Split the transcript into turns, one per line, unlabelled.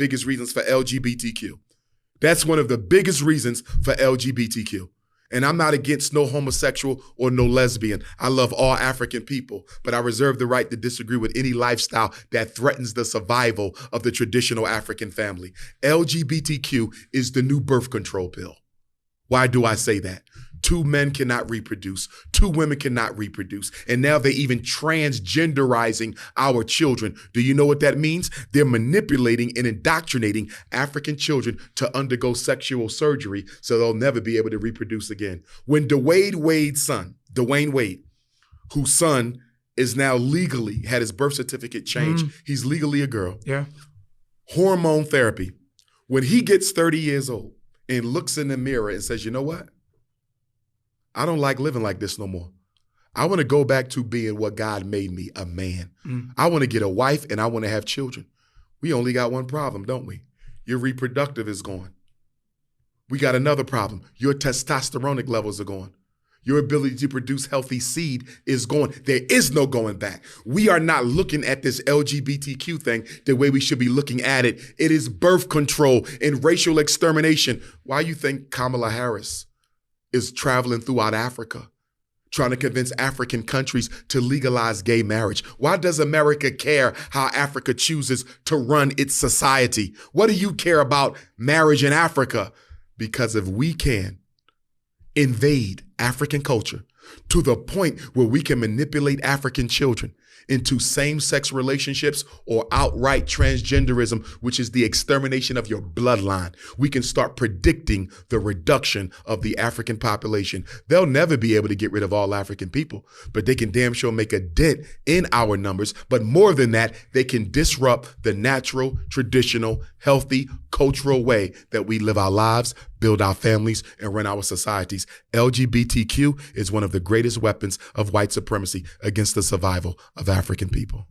biggest reasons for LGBTQ. That's one of the biggest reasons for LGBTQ. And I'm not against no homosexual or no lesbian. I love all African people, but I reserve the right to disagree with any lifestyle that threatens the survival of the traditional African family. LGBTQ is the new birth control pill. Why do I say that? 2 men cannot reproduce, 2 women cannot reproduce, and now they're even transgenderizing our children. Do you know what that means? They're manipulating and indoctrinating African children to undergo sexual surgery so they'll never be able to reproduce again. When Dwayne Wade, whose son is now legally, had his birth certificate changed, he's legally a girl.
Yeah.
Hormone therapy. When he gets 30 years old and looks in the mirror and says, you know what? I don't like living like this no more. I want to go back to being what God made me, a man. I want to get a wife and I want to have children. We only got one problem, don't we? Your reproductive is gone. We got another problem. Your testosteronic levels are gone. Your ability to produce healthy seed is gone. There is no going back. We are not looking at this LGBTQ thing the way we should be looking at it. It is birth control and racial extermination. Why you think Kamala Harris is traveling throughout Africa, trying to convince African countries to legalize gay marriage? Why does America care how Africa chooses to run its society? What do you care about marriage in Africa? Because if we can invade African culture to the point where we can manipulate African children into same-sex relationships or outright transgenderism, which is the extermination of your bloodline, we can start predicting the reduction of the African population. They'll never be able to get rid of all African people, but they can damn sure make a dent in our numbers. But more than that, they can disrupt the natural, traditional, healthy, cultural way that we live our lives, build our families, and run our societies. LGBTQ is one of the greatest weapons of white supremacy against the survival of African people.